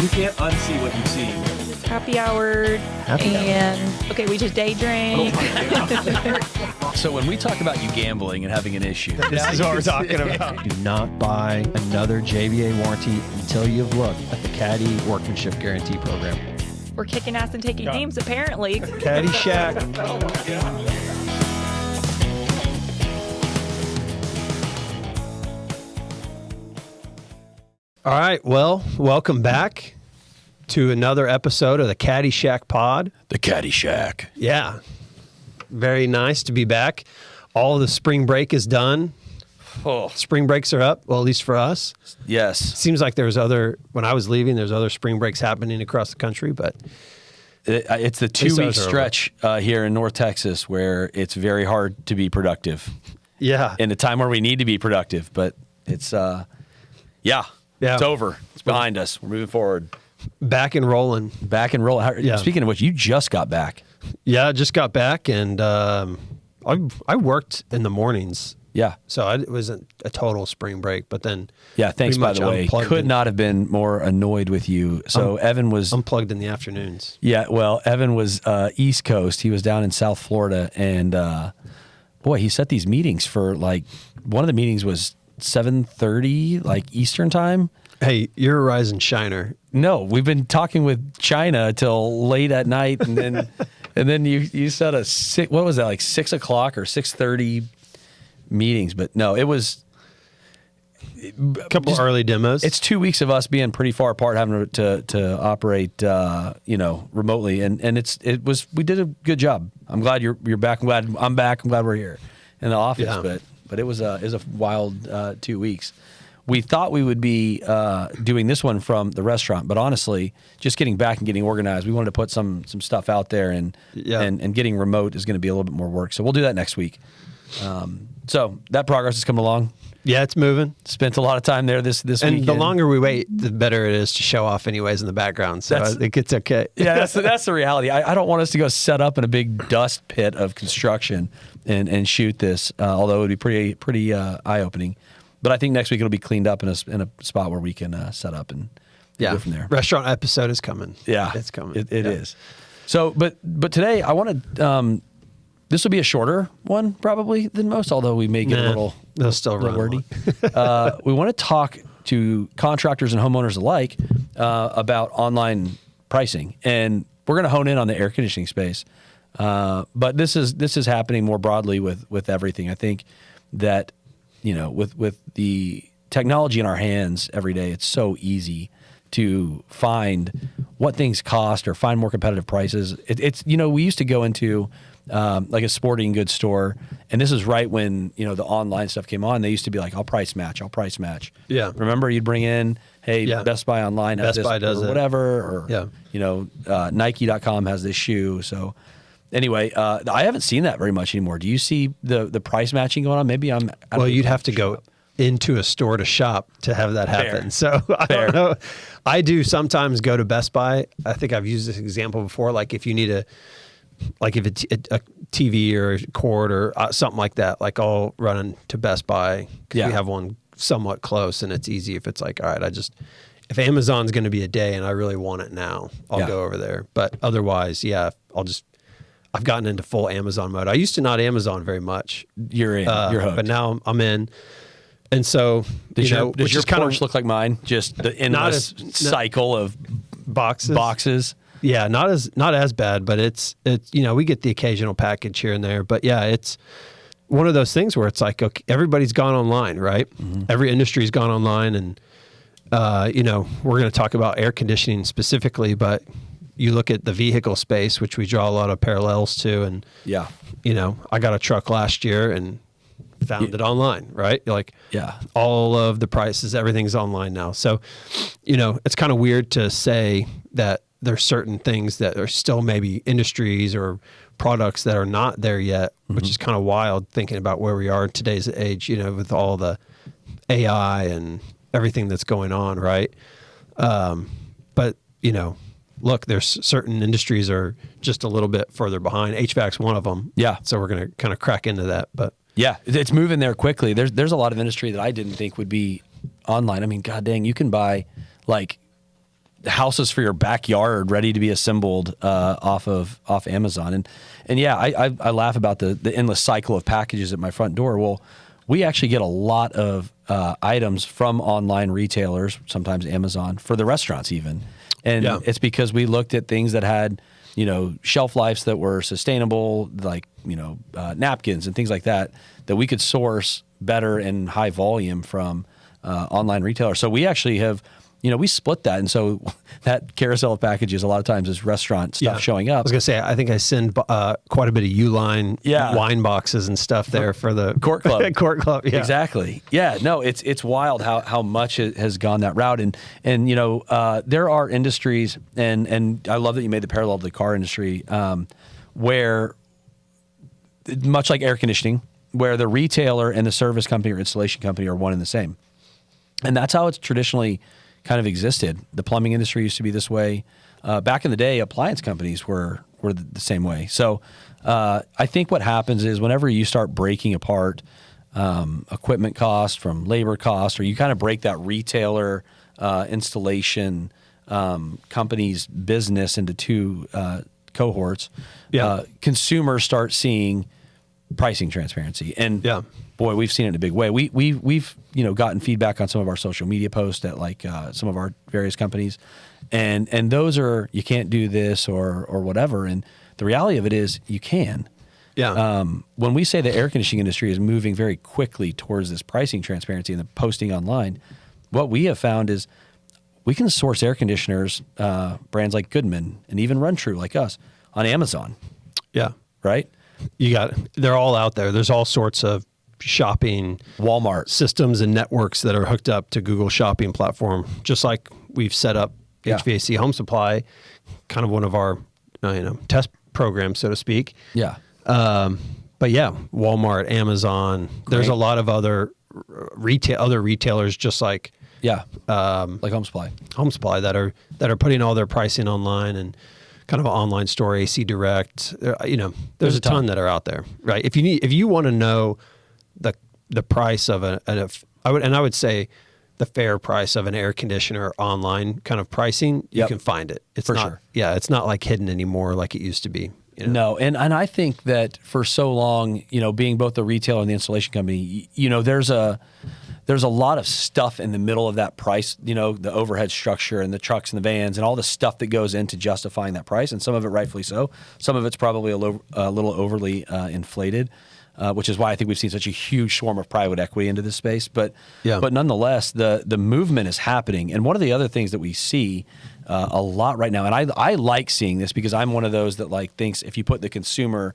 You can't unsee what you see. It's happy hour. Okay, we just day drank. So when we talk about you gambling and having an issue, this is what we're talking about. Do not buy another JVA warranty until you've looked at the Caddie Workmanship Guarantee Program. We're kicking ass and taking names, apparently. Caddie Shack. Oh my God. All right, well, welcome back to another episode of the Caddie Shack Pod. the Caddie Shack. Yeah, very nice to be back. All of the spring break is done. Oh, Spring breaks are up, well, at least for us. yes. Seems like when I was leaving, there's other spring breaks happening across the country, but It's the 2-week stretch here in North Texas where it's very hard to be productive. yeah. In a time where we need to be productive, but it's it's over. It's behind us. We're moving forward. Back and rolling. Back and roll. Yeah. Speaking of which, you just got back. Yeah, I just got back, and I worked in the mornings, Yeah. so it wasn't a total spring break. But then, Yeah, thanks, pretty by much the way. unplugged Could in- not have been more annoyed with you. So Evan was... unplugged in the afternoons. Yeah, well, Evan was East Coast. He was down in South Florida, and boy, he set these meetings for one of the meetings was 7:30, Eastern time. Hey, you're a rising shiner. No, we've been talking with China till late at night, and then and then you set a 6 o'clock or 6:30 meetings, but no, it was A couple early demos. It's 2 weeks of us being pretty far apart, having to operate, remotely, and we did a good job. I'm glad you're back. I'm glad I'm back. I'm glad we're here in the office. Yeah. But it was a wild 2 weeks. We thought we would be doing this one from the restaurant, but honestly, just getting back and getting organized, we wanted to put some stuff out there, and getting remote is going to be a little bit more work. So we'll do that next week. So that progress is coming along. Yeah, it's moving. Spent a lot of time there this And weekend. the longer we wait, the better it is to show off anyways in the background. So I think it's okay. Yeah, that's the reality. I don't want us to go set up in a big dust pit of construction and shoot this, although it would be pretty eye-opening. But I think next week it'll be cleaned up in a spot where we can set up and go from there. Restaurant episode is coming. Yeah, it's coming. It is. So, but today I wanted this will be a shorter one probably than most, although we may get a little wordy. We want to talk to contractors and homeowners alike about online pricing, and we're going to hone in on the air conditioning space. But this is happening more broadly with everything. I think that with the technology in our hands every day, it's so easy to find what things cost or find more competitive prices. It's we used to go into a sporting goods store, and this is right when the online stuff came on. They used to be like, I'll price match. Yeah. Remember, you'd bring in, hey, Best Buy online has Best this Buy does or it. whatever, or Nike.com has this shoe. So anyway, I haven't seen that very much anymore. Do you see the price matching going on? Maybe I'm. Well, you'd have to go into a store to shop to have that happen. Fair. So I don't know. I do sometimes go to Best Buy. I think I've used this example before. Like if you need if it's a TV or a cord or something like that, I'll run to Best Buy because we have one somewhat close, and it's easy if it's all right, if Amazon's going to be a day and I really want it now, I'll go over there. But otherwise, I've gotten into full Amazon mode. I used to not Amazon very much. You're in. You're hooked. But now I'm in. And so, does your kind porch look like mine? Just the endless cycle of boxes. Yeah, not as bad, but it's we get the occasional package here and there. But yeah, it's one of those things where it's like, okay, everybody's gone online, right? Mm-hmm. Every industry's gone online, and we're going to talk about air conditioning specifically, but you look at the vehicle space, which we draw a lot of parallels to, and I got a truck last year and found it online, right? All of the prices, everything's online now. So, it's kind of weird to say that there's certain things that are still maybe industries or products that are not there yet, which is kind of wild thinking about where we are in today's age, with all the AI and everything that's going on, right? But, look, there's certain industries are just a little bit further behind. HVAC's one of them. Yeah. So we're going to kind of crack into that, but yeah, it's moving there quickly. There's a lot of industry that I didn't think would be online. I mean, god dang, you can buy houses for your backyard ready to be assembled off Amazon. And yeah, I laugh about the endless cycle of packages at my front door. Well, we actually get a lot of items from online retailers, sometimes Amazon, for the restaurants even. And it's because we looked at things that had, shelf lives that were sustainable, like, napkins and things like that we could source better in high volume from online retailers. So we actually have, we split that. And so that carousel of packages a lot of times is restaurant stuff showing up. I was going to say, I think I send quite a bit of Uline wine boxes and stuff there for the Court Club. Court Club, yeah. Exactly. Yeah, no, it's wild how much it has gone that route. And there are industries, and I love that you made the parallel to the car industry, where, much like air conditioning, where the retailer and the service company or installation company are one and the same. And that's how it's traditionally kind of existed. The plumbing industry used to be this way. Back in the day, appliance companies were the same way. So I think what happens is whenever you start breaking apart equipment cost from labor cost, or you kind of break that retailer installation company's business into two cohorts, consumers start seeing pricing transparency. And boy, we've seen it in a big way. We've gotten feedback on some of our social media posts at like some of our various companies, and those are, you can't do this or whatever. And the reality of it is you can. When we say the air conditioning industry is moving very quickly towards this pricing transparency and the posting online, what we have found is we can source air conditioners, brands like Goodman and even Run True like us, on Amazon. Right? They're all out there. There's all sorts of shopping Walmart systems and networks that are hooked up to Google Shopping platform, just like we've set up HVAC Home Supply, kind of one of our test programs, so to speak. But Walmart, Amazon. Great. There's a lot of other retailers just like like Home Supply that are putting all their pricing online, and kind of an online store, AC Direct. There's a ton that are out there, right? If you want to know the price of I would say the fair price of an air conditioner online kind of pricing, you can find it. It's for not, sure. Yeah, it's not like hidden anymore like it used to be. No, and I think that for so long, being both the retailer and the installation company, there's a lot of stuff in the middle of that price, the overhead structure and the trucks and the vans and all the stuff that goes into justifying that price. And some of it rightfully so. Some of it's probably a little overly inflated, which is why I think we've seen such a huge swarm of private equity into this space. But nonetheless, the movement is happening. And one of the other things that we see a lot right now, and I like seeing this because I'm one of those that thinks if you put the consumer,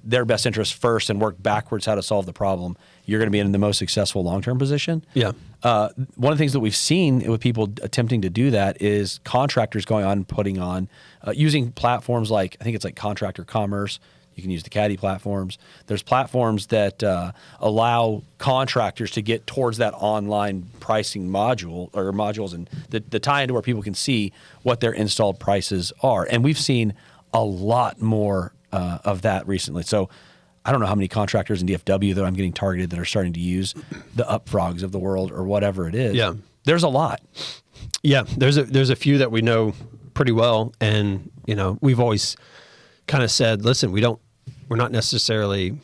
their best interest first, and work backwards how to solve the problem, you're going to be in the most successful long-term position. One of the things that we've seen with people attempting to do that is contractors going on, putting on, using platforms like, I think it's like Contractor Commerce. You can use the Caddie platforms. There's platforms that allow contractors to get towards that online pricing modules and the tie into where people can see what their installed prices are. And we've seen a lot more of that recently. So I don't know how many contractors in DFW that I'm getting targeted that are starting to use the Upfrogs of the world or whatever it is. There's a lot. There's a few that we know pretty well, and we've always kind of said, listen, we're not necessarily,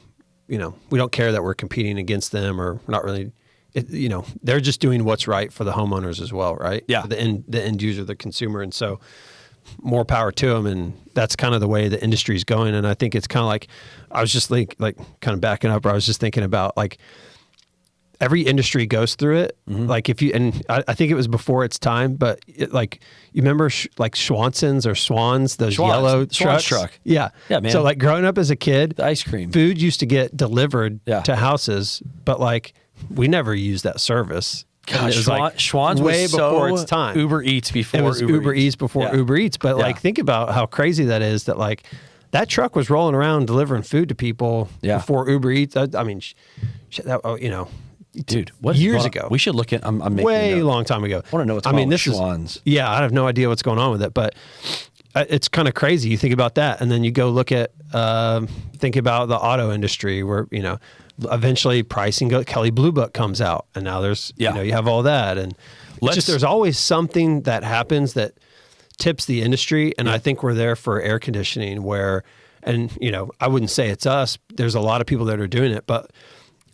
we don't care that we're competing against them, or not really. They're just doing what's right for the homeowners as well, right? For the end user, the consumer, and so more power to them. And that's kind of the way the industry is going. And I think it's kind of like, I was just like kind of backing up, or I was just thinking about every industry goes through it. Like if you, and I think it was before its time, but you remember Schwansons or Swans, those yellow trucks? Yeah, man. So growing up as a kid, the ice cream food used to get delivered to houses, but we never used that service. Gosh, Schwann's way was before its time. Uber Eats before it was Uber Eats before Uber Eats. But think about how crazy that is, that that truck was rolling around delivering food to people before Uber Eats. I mean, dude, years ago. We should look at. I'm making way long time ago. I want to know what's going on with Schwann's. I have no idea what's going on with it, but it's kind of crazy. You think about that, and then you go look at think about the auto industry, where eventually pricing Kelley Blue Book comes out, and now there's you have all that, and there's always something that happens that tips the industry. And I think we're there for air conditioning where, and I wouldn't say it's us. There's a lot of people that are doing it, but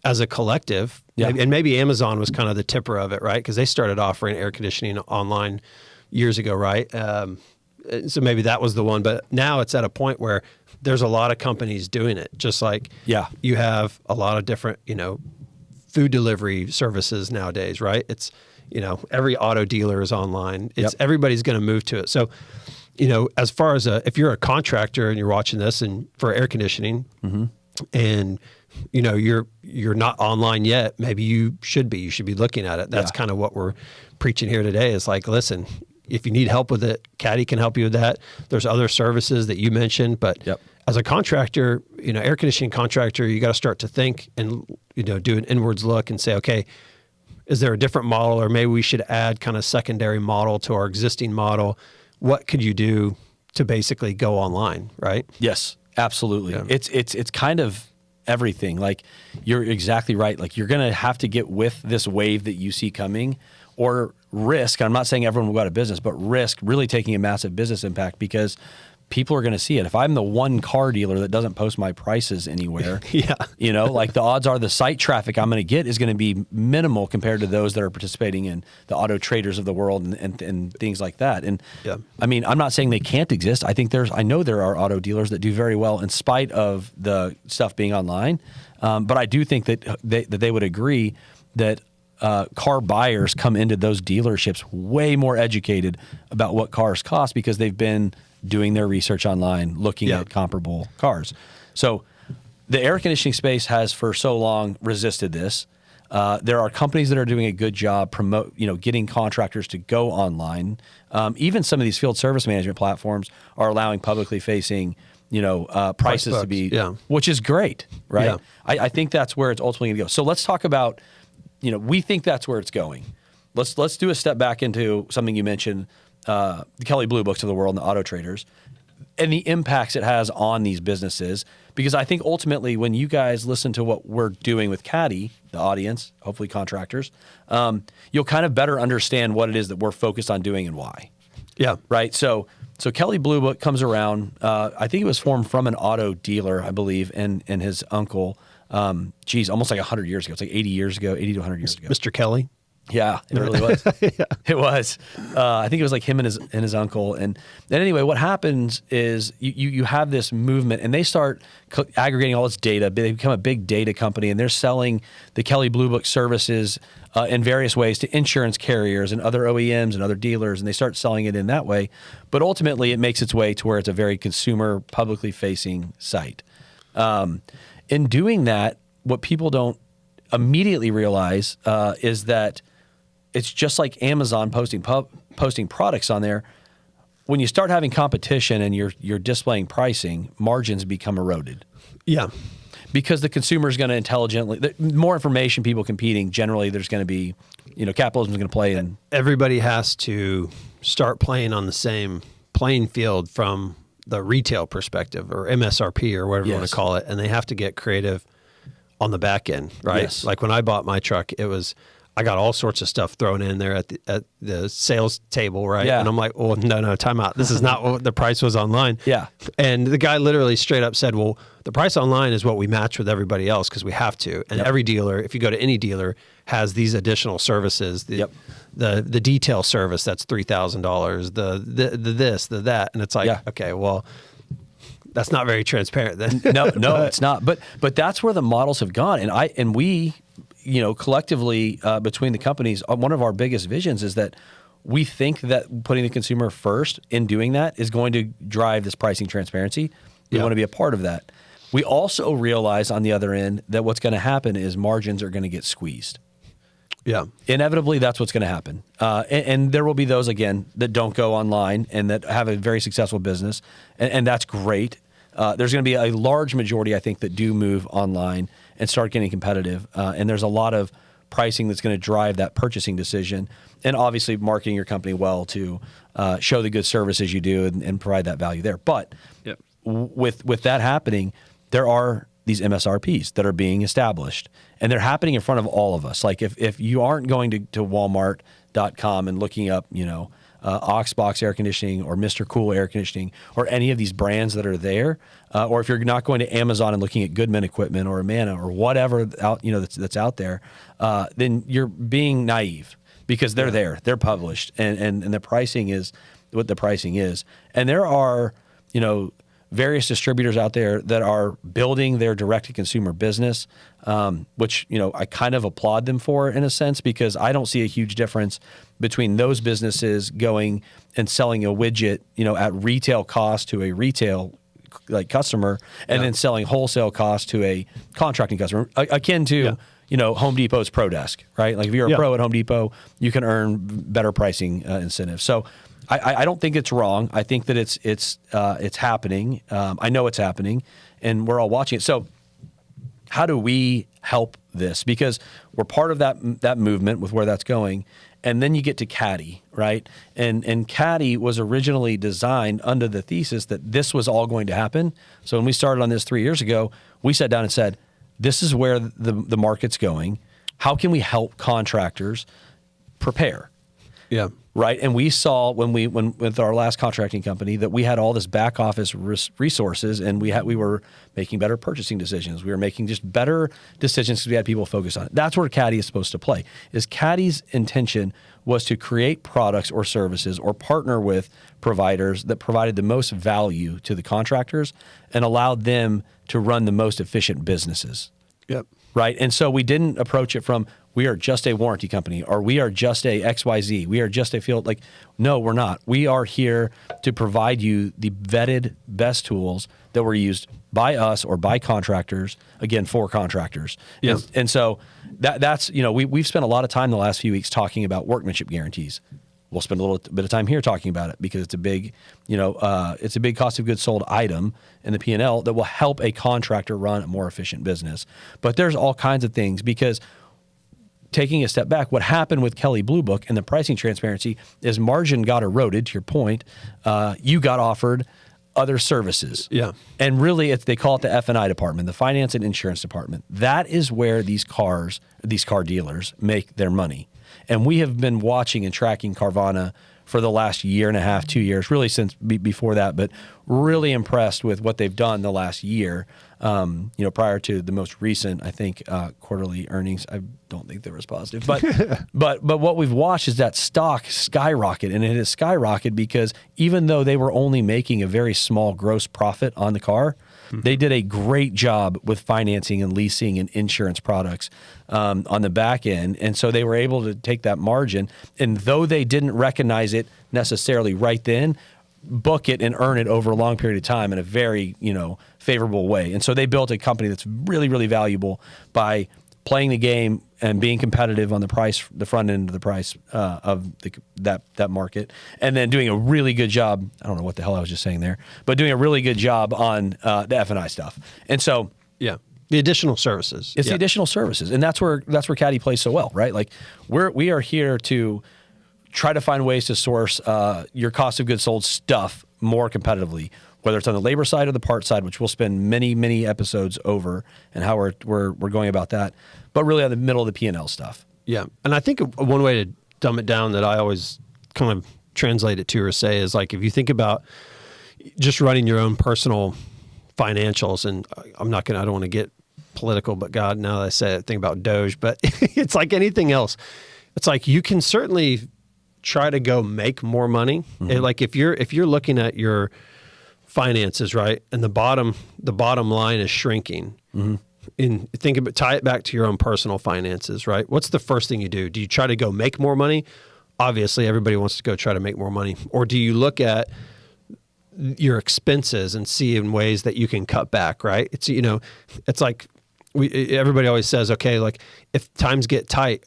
as a collective, and maybe Amazon was kind of the tipper of it, right? Because they started offering air conditioning online years ago, right? So maybe that was the one, but now it's at a point where there's a lot of companies doing it. Just like you have a lot of different, food delivery services nowadays, right? It's, every auto dealer is online. It's everybody's going to move to it. So, as far as if you're a contractor and you're watching this and for air conditioning and you're not online yet, maybe you should be looking at it. That's kind of what we're preaching here today is like, listen, if you need help with it, Caddie can help you with that. There's other services that you mentioned, but as a contractor, air conditioning contractor, you got to start to think and, do an inwards look and say, okay, is there a different model, or maybe we should add kind of secondary model to our existing model? What could you do to basically go online, right? Yes, absolutely. Yeah. It's kind of everything. Like you're exactly right. Like you're going to have to get with this wave that you see coming, or risk. I'm not saying everyone will go out of business, but risk really taking a massive business impact because people are going to see it. If I'm the one car dealer that doesn't post my prices anywhere, like the odds are the site traffic I'm going to get is going to be minimal compared to those that are participating in the auto traders of the world and things like that. And I mean, I'm not saying they can't exist. I know there are auto dealers that do very well in spite of the stuff being online. But I do think that they would agree that car buyers come into those dealerships way more educated about what cars cost because they've been doing their research online, looking at comparable cars. So the air conditioning space has for so long resisted this. There are companies that are doing a good job getting contractors to go online. Even some of these field service management platforms are allowing publicly facing prices to be, which is great, right? Yeah. I think that's where it's ultimately going to go. So let's talk about, we think that's where it's going. Let's do a step back into something you mentioned, the Kelley Blue Books of the world and the auto traders and the impacts it has on these businesses. Because I think ultimately when you guys listen to what we're doing with Caddie, the audience, hopefully contractors, you'll kind of better understand what it is that we're focused on doing and why. Yeah. Right. So Kelley Blue Book comes around. I think it was formed from an auto dealer, I believe, and his uncle. Almost like 100 years ago. It's like 80 years ago, 80 to 100 years ago. Mr. Kelley. Yeah, it really was. It was. I think it was like him and his uncle. And anyway, what happens is you have this movement, and they start aggregating all this data. They become a big data company, and they're selling the Kelley Blue Book services in various ways to insurance carriers and other OEMs and other dealers, and they start selling it in that way. But ultimately, it makes its way to where it's a very consumer, publicly facing site. In doing that, what people don't immediately realize is that it's just like Amazon posting products on there. When you start having competition and you're displaying pricing, margins become eroded. Yeah. Because the consumer is going to intelligently, more information, people competing, generally there's going to be, capitalism is going to play in. Everybody has to start playing on the same playing field from the retail perspective or MSRP or whatever you want to call it. And they have to get creative on the back end, right? Yes. Like when I bought my truck, I got all sorts of stuff thrown in there at the sales table, right? Yeah. And I'm like, oh, no, time out. This is not what the price was online. Yeah. And the guy literally straight up said, well, the price online is what we match with everybody else because we have to. And every dealer, if you go to any dealer, has these additional services. The detail service, that's $3,000. The this, the that. And it's like, okay, well, that's not very transparent then. No, it's not. But that's where the models have gone. And we, collectively between the companies, one of our biggest visions is that we think that putting the consumer first in doing that is going to drive this pricing transparency. We want to be a part of that. We also realize on the other end that what's going to happen is margins are going to get squeezed. Yeah. Inevitably, that's what's going to happen. And there will be those, again, that don't go online and that have a very successful business. And that's great. There's going to be a large majority, I think, that do move online and start getting competitive. And there's a lot of pricing that's going to drive that purchasing decision. And obviously marketing your company well to show the good services you do and provide that value there. But with that happening, there are these MSRPs that are being established. And they're happening in front of all of us. Like if you aren't going to Walmart.com and looking up, Oxbox air conditioning or Mr. Cool air conditioning or any of these brands that are there, or if you're not going to Amazon and looking at Goodman equipment or Amana or whatever out that's out there, then you're being naive because they're there, they're published, and the pricing is what the pricing is, and there are various distributors out there that are building their direct-to-consumer business, which I kind of applaud them for in a sense, because I don't see a huge difference between those businesses going and selling a widget, at retail cost to a retail customer, and then selling wholesale cost to a contracting customer, akin to Home Depot's Pro Desk, right? Like if you're a pro at Home Depot, you can earn better pricing incentives. So I don't think it's wrong. I think that it's happening. I know it's happening, and we're all watching it. So how do we help this? Because we're part of that movement with where that's going. And then you get to Caddie, right? And Caddie was originally designed under the thesis that this was all going to happen. So when we started on this 3 years ago, we sat down and said, this is where the market's going. How can we help contractors prepare? Yeah. Right. And we saw when with our last contracting company that we had all this back office resources, and we were making better purchasing decisions. We were making just better decisions because we had people focused on it. That's where Caddie is supposed to play. Caddie's intention was to create products or services or partner with providers that provided the most value to the contractors and allowed them to run the most efficient businesses. Yep. Right. And so we didn't approach it from, we are just a warranty company, or we are just a XYZ. We are just a field. No, we're not. We are here to provide you the vetted best tools that were used by us or by contractors, again, for contractors. Yeah. And so that's, we've spent a lot of time the last few weeks talking about workmanship guarantees. We'll spend a little bit of time here talking about it because it's a big, it's a big cost of goods sold item in the P&L that will help a contractor run a more efficient business. But there's all kinds of things, because taking a step back, what happened with Kelley Blue Book and the pricing transparency is margin got eroded, to your point. You got offered other services. Yeah. And really, they call it the F&I department, the finance and insurance department. That is where these car dealers make their money. And we have been watching and tracking Carvana for the last year and a half, 2 years, really since before that, but really impressed with what they've done the last year. Prior to the most recent, I think, quarterly earnings, I don't think they were as positive. But but what we've watched is that stock skyrocket, and it has skyrocketed because even though they were only making a very small gross profit on the car, they did a great job with financing and leasing and insurance products on the back end. And so they were able to take that margin, and though they didn't recognize it necessarily right then, book it and earn it over a long period of time in a very, favorable way. And so they built a company that's really, really valuable by playing the game and being competitive on the price, the front end of the price of that market, and then doing a really good job. I don't know what the hell I was just saying there, but doing a really good job on the F&I stuff. And so, yeah, the additional services. It's the additional services, and that's where Caddie plays so well, right? Like we are here to try to find ways to source your cost of goods sold stuff more competitively, whether it's on the labor side or the part side, which we'll spend many, many episodes over, and how we're going about that, but really on the middle of the P&L stuff. Yeah. And I think one way to dumb it down that I always kind of translate it to or say is, like, if you think about just running your own personal financials, and I don't want to get political, but God, now that I say it, think about Doge, but it's like anything else. It's like you can certainly try to go make more money. Mm-hmm. Like if you're looking at your finances, right, and the bottom line is shrinking. Mm-hmm. And tie it back to your own personal finances, right? What's the first thing you do? Do you try to go make more money? Obviously, everybody wants to go try to make more money. Or do you look at your expenses and see in ways that you can cut back, right? It's it's like everybody always says, okay, like if times get tight,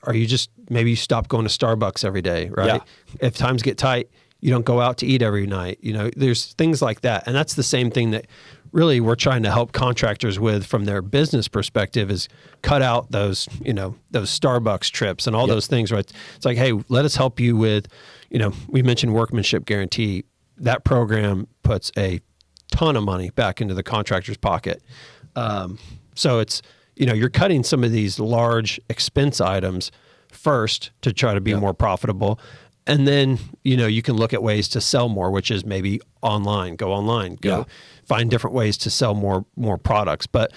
maybe you stop going to Starbucks every day, right? Yeah. If times get tight, you don't go out to eat every night. There's things like that. And that's the same thing that really we're trying to help contractors with from their business perspective, is cut out those Starbucks trips and all those things, right? It's like, hey, let us help you with, we mentioned workmanship guarantee. That program puts a ton of money back into the contractor's pocket. So it's, you're cutting some of these large expense items first to try to be more profitable. And then, you can look at ways to sell more, which is maybe go online, find different ways to sell more products. But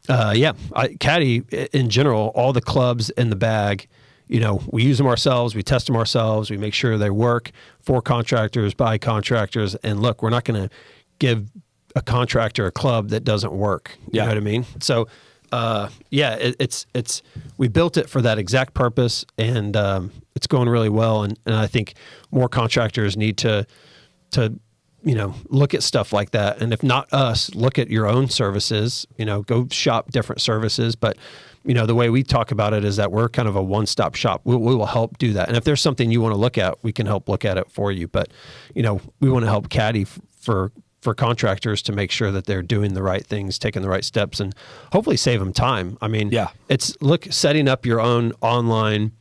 Caddie in general, all the clubs in the bag, we use them ourselves, we test them ourselves, we make sure they work for contractors, by contractors. And look, we're not going to give a contractor a club that doesn't work. You know what I mean? So, we built it for that exact purpose, and it's going really well. And I think more contractors need to look at stuff like that. And if not us, look at your own services, go shop different services. But, the way we talk about it is that we're kind of a one-stop shop. We will help do that. And if there's something you want to look at, we can help look at it for you. But, we want to help Caddie for contractors to make sure that they're doing the right things, taking the right steps, and hopefully save them time. I mean, setting up your own online,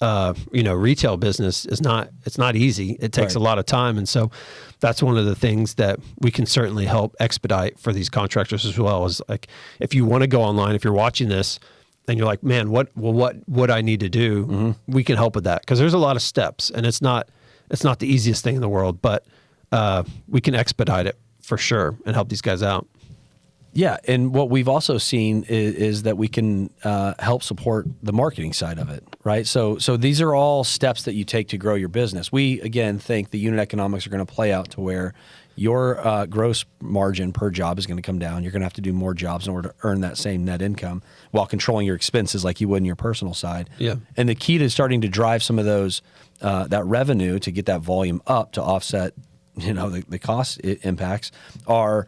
retail business it's not easy. It takes a lot of time. And so that's one of the things that we can certainly help expedite for these contractors as well, is like, if you want to go online, if you're watching this and you're like, man, what I need to do, we can help with that. 'Cause there's a lot of steps, and it's not the easiest thing in the world, but we can expedite it for sure and help these guys out. Yeah, and what we've also seen is that we can help support the marketing side of it, right? So these are all steps that you take to grow your business. We, again, think the unit economics are going to play out to where your gross margin per job is going to come down. You're going to have to do more jobs in order to earn that same net income while controlling your expenses like you would in your personal side. Yeah. And the key to starting to drive some of those, that revenue to get that volume up to offset the cost impacts are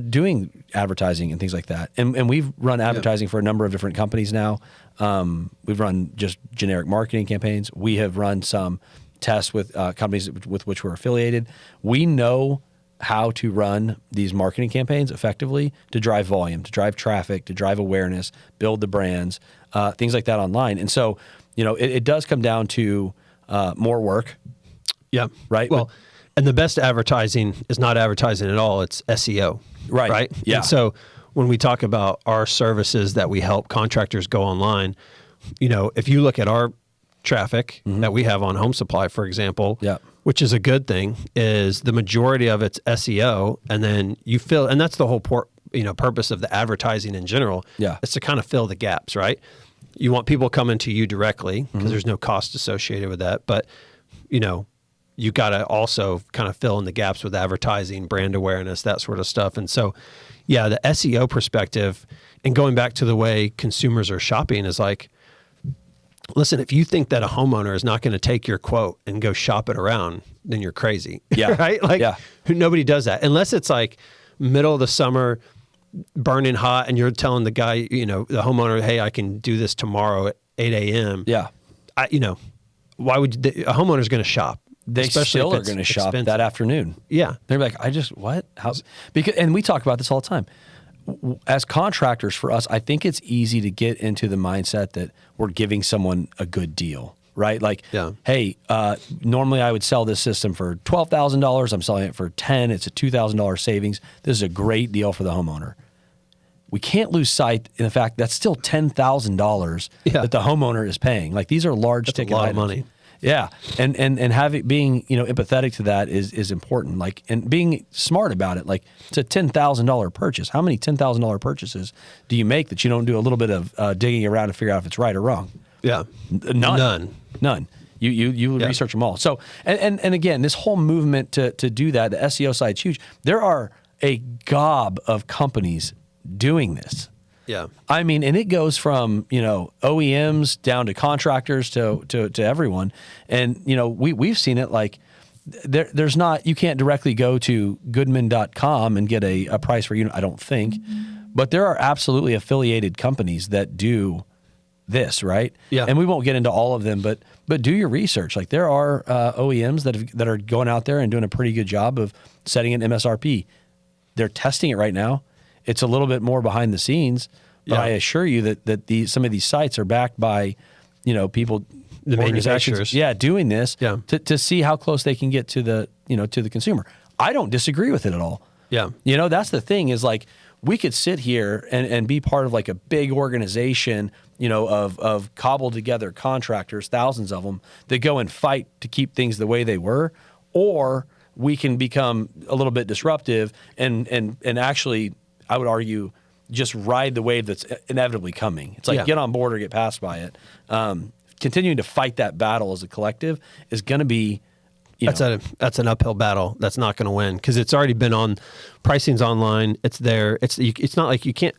doing advertising and things like that. And we've run advertising for a number of different companies now. We've run just generic marketing campaigns. We have run some tests with companies with which we're affiliated. We know how to run these marketing campaigns effectively to drive volume, to drive traffic, to drive awareness, build the brands, things like that online. And so, it does come down to more work. Yeah. Right. Well, and the best advertising is not advertising at all. It's SEO. Right. Right. Yeah. And so when we talk about our services that we help contractors go online, if you look at our traffic that we have on Home Supply, for example, which is a good thing, is the majority of it's SEO. And then and that's the whole purpose of the advertising in general. Yeah. It's to kind of fill the gaps, right? You want people coming to you directly because there's no cost associated with that. But, you got to also kind of fill in the gaps with advertising, brand awareness, that sort of stuff. And so, the SEO perspective and going back to the way consumers are shopping is like, listen, if you think that a homeowner is not going to take your quote and go shop it around, then you're crazy. Yeah. Right? Like nobody does that unless it's like middle of the summer, burning hot, and you're telling the guy, the homeowner, hey, I can do this tomorrow at 8 a.m. Yeah. Why would a homeowner's going to shop? They still are going to shop that afternoon. Yeah. They're like, what? And we talk about this all the time. As contractors, for us, I think it's easy to get into the mindset that we're giving someone a good deal, right? Like, hey, normally I would sell this system for $12,000. I'm selling it for $10,000. It's a $2,000 savings. This is a great deal for the homeowner. We can't lose sight in the fact that's still $10,000 that the homeowner is paying. Like, these are large ticket items. A lot of money. Yeah, and being empathetic to that is important. Like, and being smart about it. Like, it's a $10,000 purchase. How many $10,000 purchases do you make that you don't do a little bit of digging around to figure out if it's right or wrong? Yeah, none. You research them all. So and again, this whole movement to do that, the SEO side's huge. There are a gob of companies doing this. Yeah. I mean, and it goes from, OEMs down to contractors to everyone. And, we've seen it like there's not, you can't directly go to goodman.com and get a price per unit, I don't think. But there are absolutely affiliated companies that do this, right? Yeah. And we won't get into all of them, but do your research. Like, there are OEMs that are going out there and doing a pretty good job of setting an MSRP. They're testing it right now. It's a little bit more behind the scenes, but I assure you that some of these sites are backed by, people, the manufacturers, doing this to see how close they can get to the consumer. I don't disagree with it at all. Yeah, that's the thing is, like, we could sit here and be part of like a big organization, of cobbled together contractors, thousands of them, that go and fight to keep things the way they were, or we can become a little bit disruptive and actually, I would argue, just ride the wave that's inevitably coming. It's like get on board or get passed by it. Continuing to fight that battle as a collective is going to be, that's an uphill battle. That's not going to win because it's already been on. Pricing's online. It's there. It's not like you can't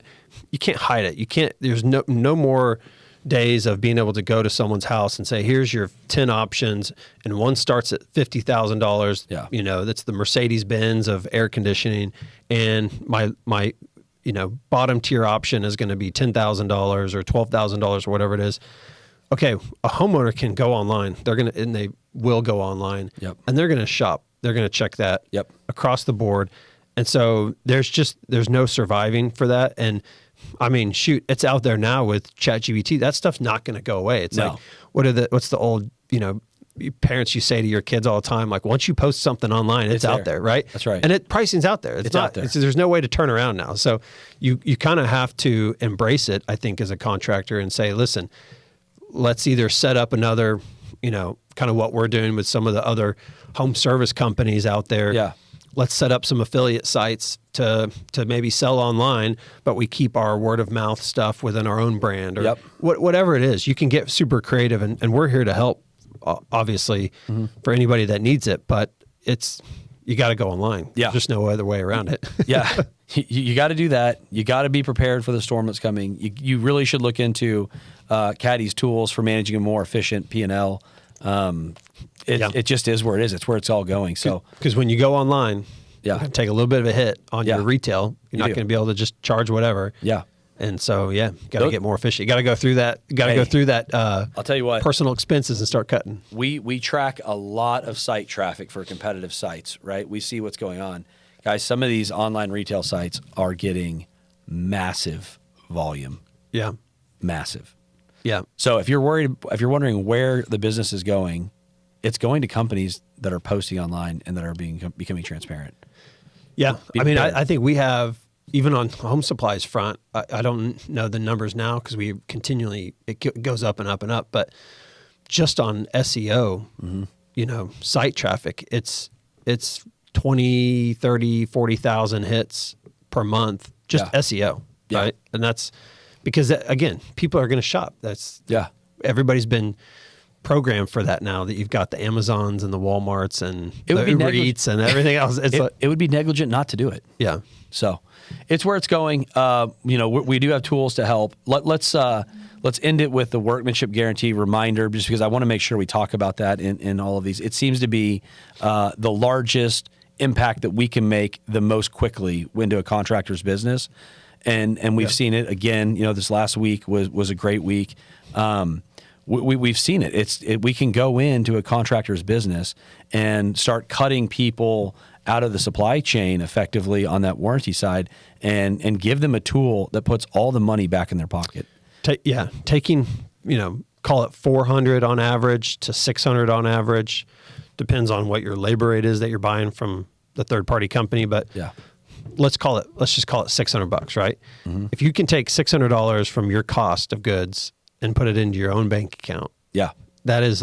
hide it. You can't. There's no more days of being able to go to someone's house and say, here's your 10 options, and one starts at $50,000. Yeah. That's the Mercedes-Benz of air conditioning, and my bottom tier option is going to be $10,000 or $12,000 or whatever it is. Okay, a homeowner can go online. They will go online. Yep. And they're going to shop. They're going to check that across the board. And so there's no surviving for that. And I mean, shoot, it's out there now with ChatGPT. That stuff's not going to go away. It's like, what's the old, parents you say to your kids all the time, like, once you post something online, it's out there, right? That's right. And pricing's out there. It's not out there. There's no way to turn around now. So you kind of have to embrace it, I think, as a contractor and say, listen, let's either set up another, kind of what we're doing with some of the other home service companies out there. Yeah. Let's set up some affiliate sites to maybe sell online, but we keep our word of mouth stuff within our own brand or whatever it is. You can get super creative, and we're here to help, obviously, for anybody that needs it. But you got to go online. Yeah. There's just no other way around it. Yeah. You got to do that. You got to be prepared for the storm that's coming. You really should look into Caddie's tools for managing a more efficient P&L. It just is where it is. It's where it's all going. So because when you go online, you're going to take a little bit of a hit on your retail. You're not going to be able to just charge whatever. Yeah. And so, got to get more efficient. You got to go through that. Go through that. I'll tell you what. Personal expenses and start cutting. We track a lot of site traffic for competitive sites, right? We see what's going on. Guys, some of these online retail sites are getting massive volume. Yeah. Massive. Yeah. So if you're wondering where the business is going, it's going to companies that are posting online and that are becoming transparent. Yeah. I think we have, even on home supplies front, I don't know the numbers now because we continually, it goes up and up and up, but just on SEO, site traffic, it's 20, 30, 40,000 hits per month, just SEO, right? And that's because, again, people are going to shop. Everybody's been programmed for that now, that you've got the Amazons and the Walmarts and the Uber Eats and everything else. It would be negligent not to do it. Yeah. So it's where it's going. We do have tools to help. Let's end it with the workmanship guarantee reminder, just because I want to make sure we talk about that in all of these. It seems to be the largest impact that we can make the most quickly into a contractor's business. And we've seen it again. This last week was a great week. We've seen it. We can go into a contractor's business and start cutting people out of the supply chain effectively on that warranty side, and give them a tool that puts all the money back in their pocket. Taking, call it 400 on average to 600 on average, depends on what your labor rate is that you're buying from the third party company. But let's just call it $600, right? Mm-hmm. If you can take $600 from your cost of goods and put it into your own bank account, that is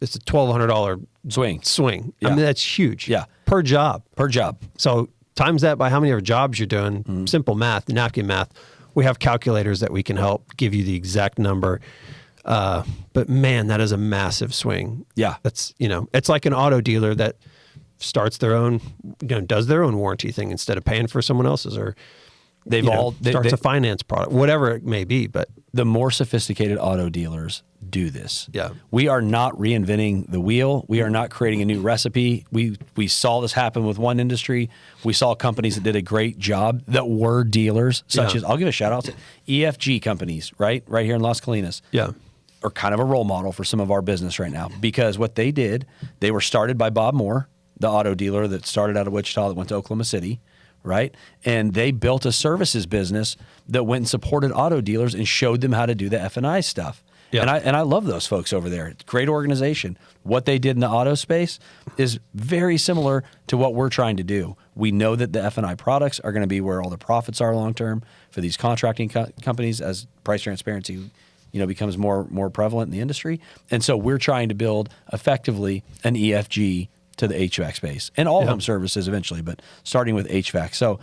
it's a $1,200 swing. Yeah. I mean, that's huge. Yeah. Per job. So times that by how many jobs you're doing, simple math, napkin math. We have calculators that we can help give you the exact number. But man, that is a massive swing. Yeah. That's, it's like an auto dealer that starts their own, does their own warranty thing instead of paying for someone else's, or starts a finance product, whatever it may be. But the more sophisticated auto dealers do this. Yeah. We are not reinventing the wheel. We are not creating a new recipe. We saw this happen with one industry. We saw companies that did a great job that were dealers, such as, I'll give a shout out to EFG companies, right here in Las Colinas. Yeah. Are kind of a role model for some of our business right now, because what they did, they were started by Bob Moore, the auto dealer that started out of Wichita that went to Oklahoma City, right? And they built a services business that went and supported auto dealers and showed them how to do the F&I stuff. And I love those folks over there. It's a great organization. What they did in the auto space is very similar to what we're trying to do. We know that the F&I products are going to be where all the profits are long term for these contracting companies as price transparency becomes more prevalent in the industry. And so we're trying to build effectively an EFG to the HVAC space and all home services eventually, but starting with HVAC. So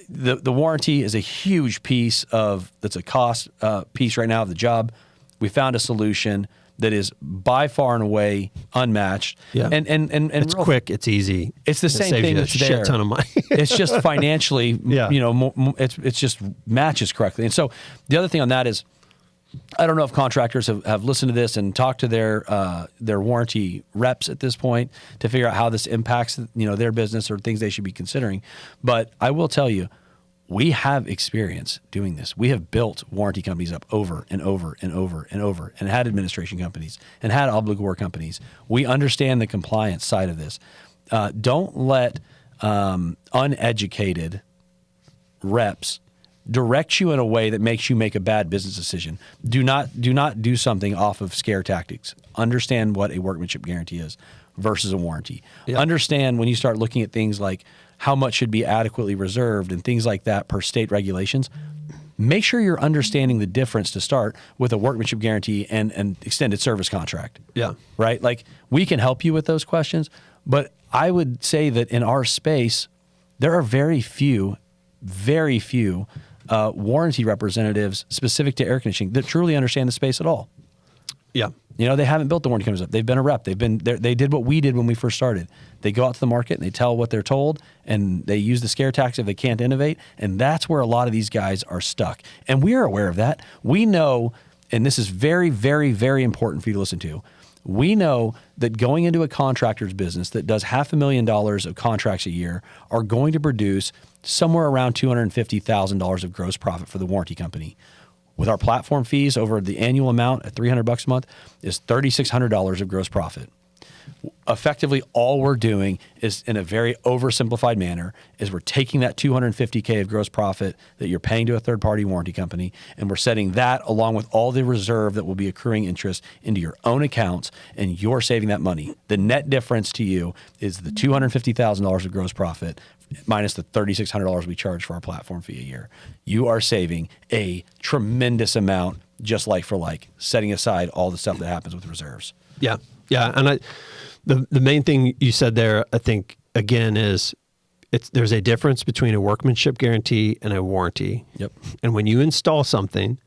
the warranty is a huge piece that's a cost piece right now of the job. We found a solution that is by far and away unmatched. Yeah. And it's quick, it's easy. It's the same thing that's there. Shit ton of money. It's just financially, it's just matches correctly. And so the other thing on that is, I don't know if contractors have listened to this and talked to their warranty reps at this point to figure out how this impacts their business or things they should be considering. But I will tell you, we have experience doing this. We have built warranty companies up over and over and over and over, and had administration companies and had obligor companies. We understand the compliance side of this. Don't let uneducated reps direct you in a way that makes you make a bad business decision. Do not do something off of scare tactics. Understand what a workmanship guarantee is versus a warranty. Yep. Understand when you start looking at things like how much should be adequately reserved and things like that per state regulations. Make sure you're understanding the difference to start with a workmanship guarantee and extended service contract. Yeah. Right? Like, we can help you with those questions, but I would say that in our space, there are very few warranty representatives specific to air conditioning that truly understand the space at all. Yeah. They haven't built the warranty companies up. They've been a rep. They did what we did when we first started. They go out to the market and they tell what they're told, and they use the scare tactics if they can't innovate. And that's where a lot of these guys are stuck. And we are aware of that. We know, and this is very, very, very important for you to listen to. We know that going into a contractor's business that does $500,000 of contracts a year are going to produce somewhere around $250,000 of gross profit for the warranty company. With our platform fees over the annual amount at $300 a month is $3,600 of gross profit. Effectively, all we're doing is, in a very oversimplified manner, is we're taking that $250K of gross profit that you're paying to a third-party warranty company, and we're setting that along with all the reserve that will be accruing interest into your own accounts, and you're saving that money. The net difference to you is the $250,000 of gross profit minus the $3,600 we charge for our platform fee a year. You are saving a tremendous amount, just like for like, setting aside all the stuff that happens with reserves. Yeah. Yeah. And the main thing you said there, I think, again, is there's a difference between a workmanship guarantee and a warranty. Yep. And when you install something,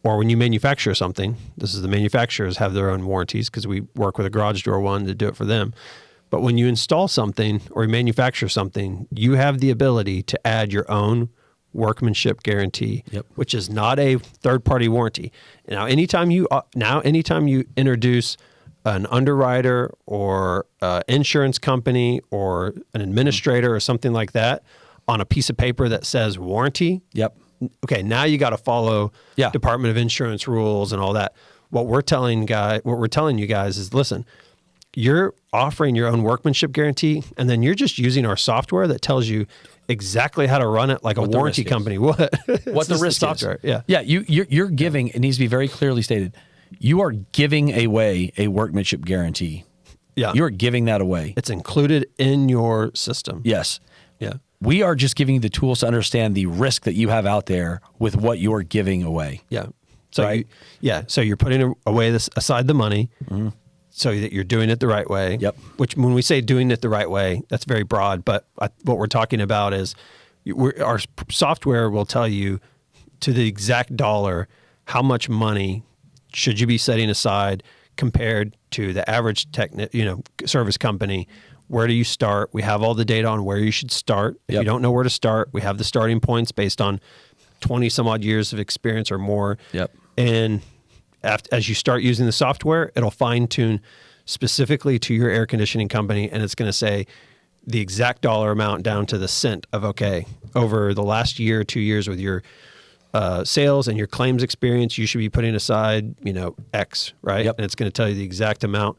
or when you manufacture something, this is the manufacturers have their own warranties because we work with a garage door one to do it for them. But when you install something or manufacture something, you have the ability to add your own workmanship guarantee, which is not a third-party warranty. Now, anytime you introduce an underwriter or insurance company or an administrator or something like that on a piece of paper that says warranty, okay, now you got to follow Department of Insurance rules and all that. What we're telling you guys is, listen, you're offering your own workmanship guarantee, and then you're just using our software that tells you exactly how to run it like a warranty company would. What the risk software is. Yeah. You're giving, it needs to be very clearly stated, you are giving away a workmanship guarantee. Yeah. You're giving that away. It's included in your system. Yes. Yeah. We are just giving you the tools to understand the risk that you have out there with what you're giving away. Yeah. So right? So you're putting aside the money. Mm-hmm. So that you're doing it the right way. Yep. Which, when we say doing it the right way, that's very broad. But what we're talking about is our software will tell you to the exact dollar how much money should you be setting aside compared to the average service company. Where do you start? We have all the data on where you should start. If you don't know where to start, we have the starting points based on 20 some odd years of experience or more. Yep. And as you start using the software, it'll fine tune specifically to your air conditioning company, and it's going to say the exact dollar amount down to the cent of, okay, over the last year or 2 years with your sales and your claims experience, you should be putting aside, X, right? Yep. And it's going to tell you the exact amount.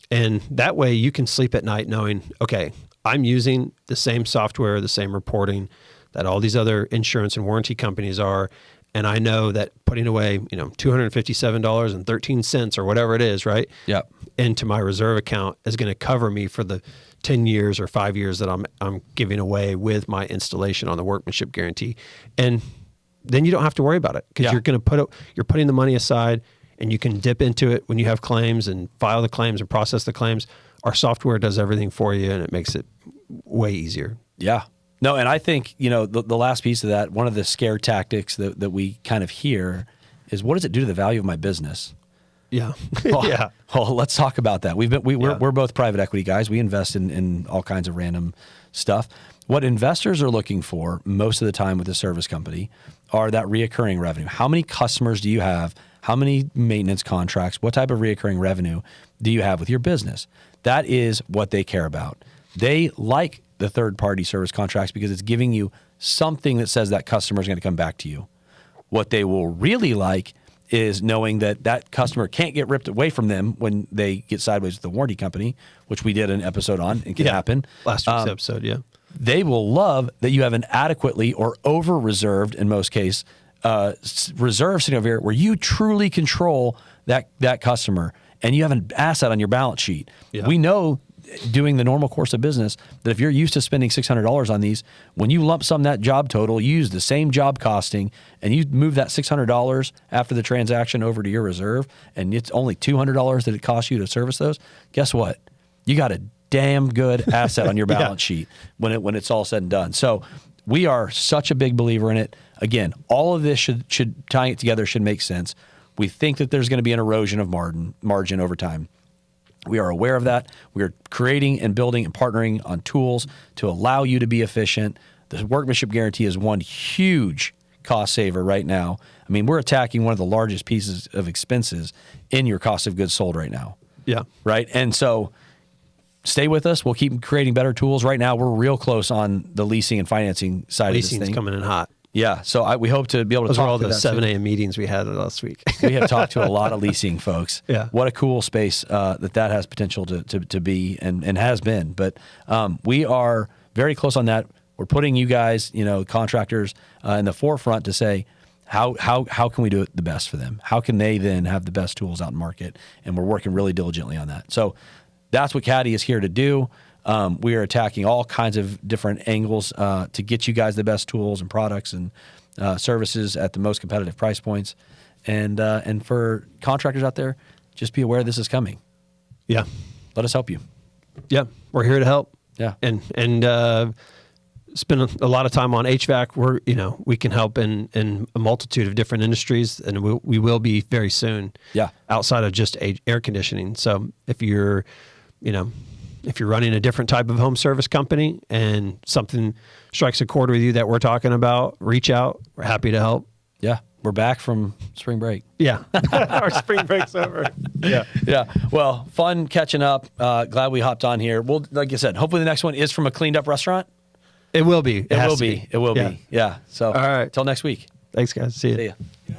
And that way you can sleep at night knowing, okay, I'm using the same software, the same reporting that all these other insurance and warranty companies are, and I know that putting away, $257.13 or whatever it is, right? Yep. Into my reserve account is going to cover me for the 10 years or 5 years that I'm giving away with my installation on the workmanship guarantee. And then you don't have to worry about it, because you're putting the money aside, and you can dip into it when you have claims and file the claims and process the claims. Our software does everything for you, and it makes it way easier. Yeah. No, and I think, the last piece of that, one of the scare tactics that we kind of hear is, what does it do to the value of my business? Yeah. Yeah. Well, let's talk about that. We're both private equity guys. We invest in all kinds of random stuff. What investors are looking for most of the time with a service company are that reoccurring revenue. How many customers do you have? How many maintenance contracts? What type of reoccurring revenue do you have with your business? That is what they care about. They like the third-party service contracts because it's giving you something that says that customer is going to come back to you. What they will really like is knowing that that customer can't get ripped away from them when they get sideways with the warranty company, which we did an episode on. It can happen. Last week's episode, yeah. They will love that you have an adequately or over-reserved, in most cases, reserve sitting over here where you truly control that customer, and you have an asset on your balance sheet. Yeah. We know, doing the normal course of business, that if you're used to spending $600 on these, when you lump sum that job total, you use the same job costing, and you move that $600 after the transaction over to your reserve, and it's only $200 that it costs you to service those, guess what? You got a damn good asset on your balance sheet when it's all said and done. So we are such a big believer in it. Again, all of this should tying it together should make sense. We think that there's going to be an erosion of margin over time. We are aware of that. We are creating and building and partnering on tools to allow you to be efficient. The workmanship guarantee is one huge cost saver right now. I mean, we're attacking one of the largest pieces of expenses in your cost of goods sold right now. Yeah. Right. And so stay with us. We'll keep creating better tools. Right now, we're real close on the leasing and financing side of this thing. Leasing's coming in hot. Yeah, so we hope to be able to Those talk are all to the that 7 a.m. meetings we had last week. We have talked to a lot of leasing folks. Yeah. What a cool space that has potential to be and has been. But we are very close on that. We're putting you guys, contractors in the forefront to say, how can we do it the best for them? How can they then have the best tools out in market? And we're working really diligently on that. So that's what Caddie is here to do. We are attacking all kinds of different angles to get you guys the best tools and products and services at the most competitive price points. And for contractors out there, just be aware this is coming. Yeah. Let us help you. Yeah. We're here to help. Yeah. And spend a lot of time on HVAC. We can help in a multitude of different industries, and we will be very soon. Yeah. Outside of just air conditioning. So if you're running a different type of home service company and something strikes a chord with you that we're talking about, reach out. We're happy to help. Yeah. We're back from spring break. Yeah. Our spring break's over. Yeah. Yeah. Well, fun catching up. Glad we hopped on here. Well, like I said, hopefully the next one is from a cleaned up restaurant. It will be. It will be. It will be. Yeah. So, all right. Till next week. Thanks, guys. See you. See ya.